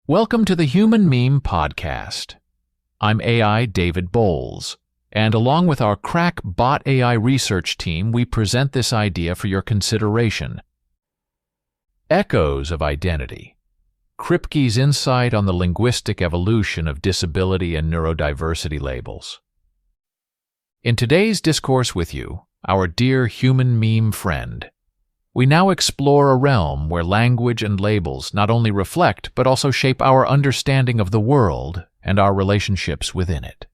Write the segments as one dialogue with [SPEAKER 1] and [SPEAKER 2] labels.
[SPEAKER 1] Welcome to the Human Meme Podcast. I'm AI David Bowles, and along with our crack bot AI research team, we present this idea for your consideration. Echoes of Identity. Kripke's insight on the linguistic evolution of disability and neurodiversity labels. In today's discourse with you, our dear human meme friend, we now explore a realm where language and labels not only reflect but also shape our understanding of the world and our relationships within it.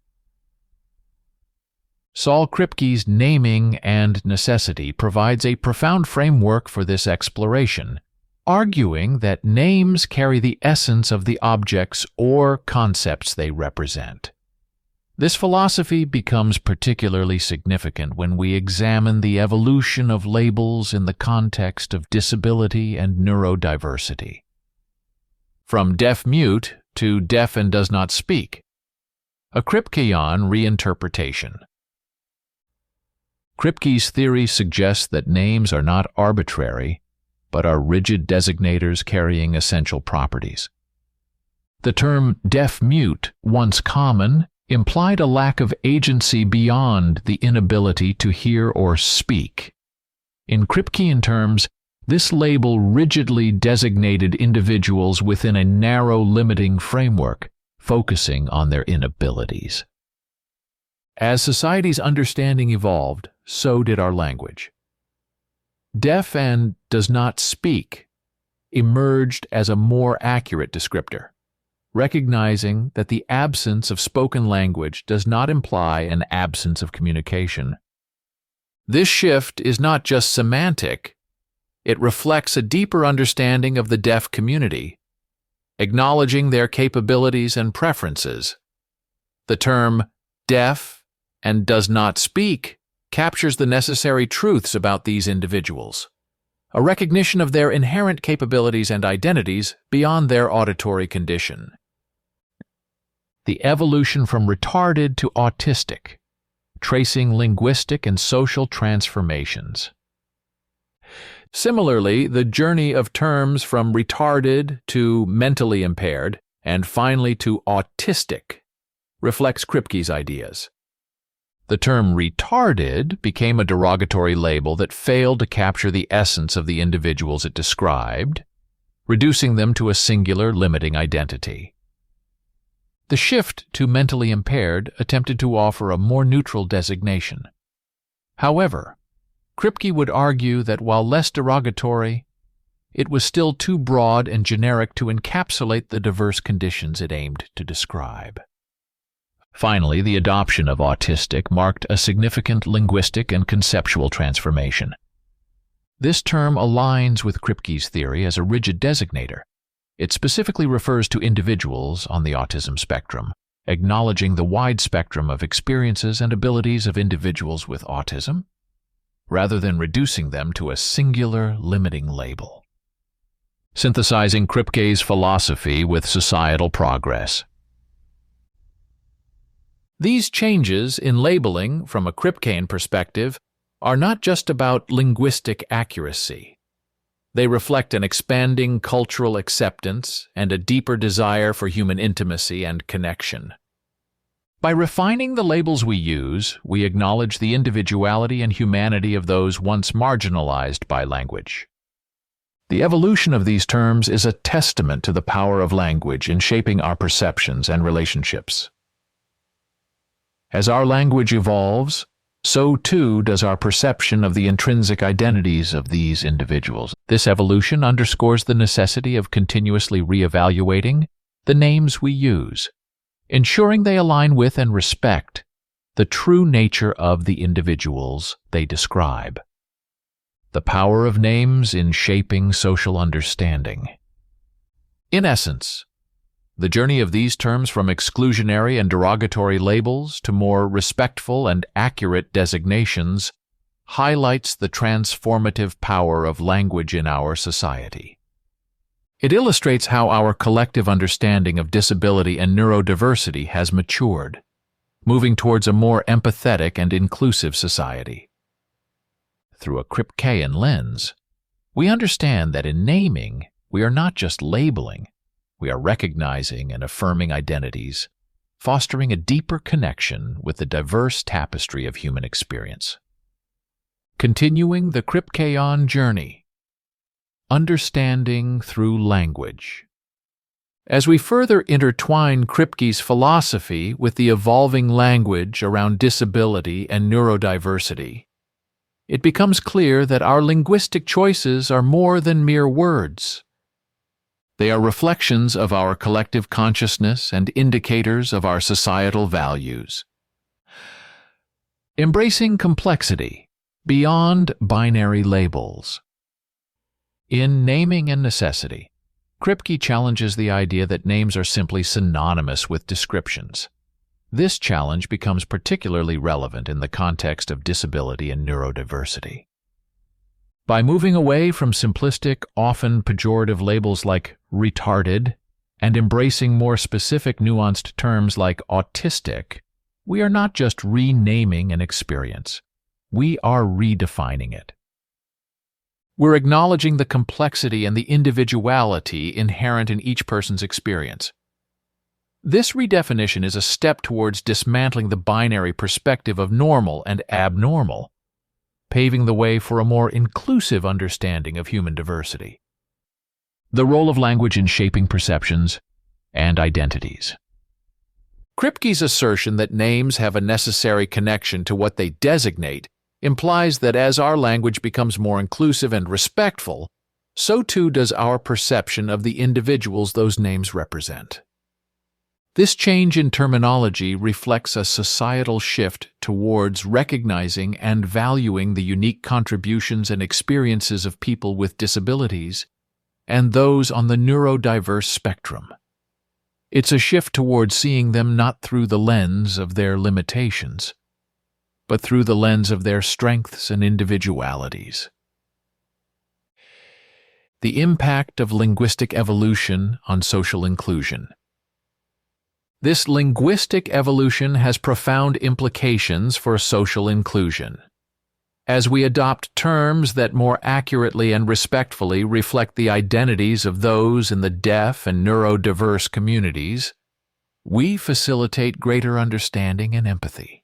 [SPEAKER 1] Saul Kripke's Naming and Necessity provides a profound framework for this exploration, arguing that names carry the essence of the objects or concepts they represent. This philosophy becomes particularly significant when we examine the evolution of labels in the context of disability and neurodiversity. From deaf-mute to deaf and does not speak. A Kripkean reinterpretation. Kripke's theory suggests that names are not arbitrary, but are rigid designators carrying essential properties. The term deaf-mute, once common, implied a lack of agency beyond the inability to hear or speak. In Kripkean terms, this label rigidly designated individuals within a narrow limiting framework, focusing on their inabilities. As society's understanding evolved, so did our language. Deaf and does not speak emerged as a more accurate descriptor, recognizing that the absence of spoken language does not imply an absence of communication. This shift is not just semantic, it reflects a deeper understanding of the deaf community, acknowledging their capabilities and preferences. The term deaf and does not speak captures the necessary truths about these individuals, a recognition of their inherent capabilities and identities beyond their auditory condition. The evolution from retarded to autistic, tracing linguistic and social transformations. Similarly, the journey of terms from retarded to mentally impaired and finally to autistic reflects Kripke's ideas. The term retarded became a derogatory label that failed to capture the essence of the individuals it described, reducing them to a singular limiting identity. The shift to mentally impaired attempted to offer a more neutral designation. However, Kripke would argue that while less derogatory, it was still too broad and generic to encapsulate the diverse conditions it aimed to describe. Finally, the adoption of autistic marked a significant linguistic and conceptual transformation. This term aligns with Kripke's theory as a rigid designator. It specifically refers to individuals on the autism spectrum, acknowledging the wide spectrum of experiences and abilities of individuals with autism, rather than reducing them to a singular limiting label. Synthesizing Kripke's philosophy with societal progress. These changes in labeling, from a Kripkean perspective, are not just about linguistic accuracy. They reflect an expanding cultural acceptance and a deeper desire for human intimacy and connection. By refining the labels we use, we acknowledge the individuality and humanity of those once marginalized by language. The evolution of these terms is a testament to the power of language in shaping our perceptions and relationships. As our language evolves, so too does our perception of the intrinsic identities of these individuals. This evolution underscores the necessity of continuously reevaluating the names we use, ensuring they align with and respect the true nature of the individuals they describe. The power of names in shaping social understanding. In essence, the journey of these terms from exclusionary and derogatory labels to more respectful and accurate designations highlights the transformative power of language in our society. It illustrates how our collective understanding of disability and neurodiversity has matured, moving towards a more empathetic and inclusive society. Through a Kripkean lens, we understand that in naming, we are not just labeling, we are recognizing and affirming identities, fostering a deeper connection with the diverse tapestry of human experience. Continuing the Kripkean journey. Understanding through language. As we further intertwine Kripke's philosophy with the evolving language around disability and neurodiversity, it becomes clear that our linguistic choices are more than mere words. They are reflections of our collective consciousness and indicators of our societal values. Embracing complexity beyond binary labels. In Naming and Necessity, Kripke challenges the idea that names are simply synonymous with descriptions. This challenge becomes particularly relevant in the context of disability and neurodiversity. By moving away from simplistic, often pejorative labels like retarded and embracing more specific, nuanced terms like autistic, we are not just renaming an experience, we are redefining it. We're acknowledging the complexity and the individuality inherent in each person's experience. This redefinition is a step towards dismantling the binary perspective of normal and abnormal, paving the way for a more inclusive understanding of human diversity. The role of language in shaping perceptions and identities. Kripke's assertion that names have a necessary connection to what they designate implies that as our language becomes more inclusive and respectful, so too does our perception of the individuals those names represent. This change in terminology reflects a societal shift towards recognizing and valuing the unique contributions and experiences of people with disabilities and those on the neurodiverse spectrum. It's a shift towards seeing them not through the lens of their limitations, but through the lens of their strengths and individualities. The impact of linguistic evolution on social inclusion. This linguistic evolution has profound implications for social inclusion. As we adopt terms that more accurately and respectfully reflect the identities of those in the deaf and neurodiverse communities, we facilitate greater understanding and empathy.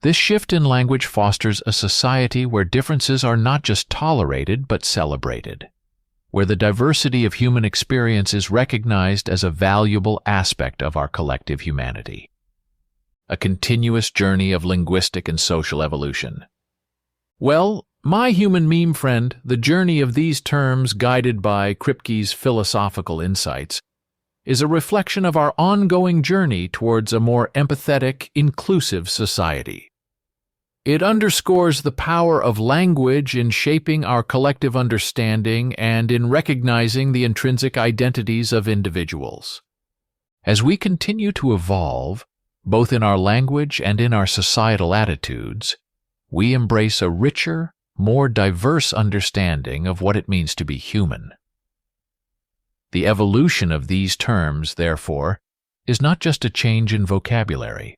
[SPEAKER 1] This shift in language fosters a society where differences are not just tolerated but celebrated, where the diversity of human experience is recognized as a valuable aspect of our collective humanity. A continuous journey of linguistic and social evolution. Well, my human meme friend, the journey of these terms guided by Kripke's philosophical insights is a reflection of our ongoing journey towards a more empathetic, inclusive society. It underscores the power of language in shaping our collective understanding and in recognizing the intrinsic identities of individuals. As we continue to evolve, both in our language and in our societal attitudes, we embrace a richer, more diverse understanding of what it means to be human. The evolution of these terms, therefore, is not just a change in vocabulary.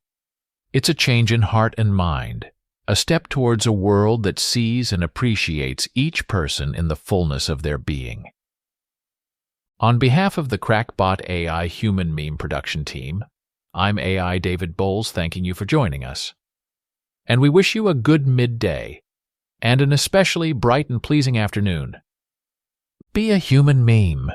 [SPEAKER 1] It's a change in heart and mind, a step towards a world that sees and appreciates each person in the fullness of their being. On behalf of the Crackbot AI Human Meme Production Team, I'm AI David Bowles thanking you for joining us. And we wish you a good midday, and an especially bright and pleasing afternoon. Be a human meme.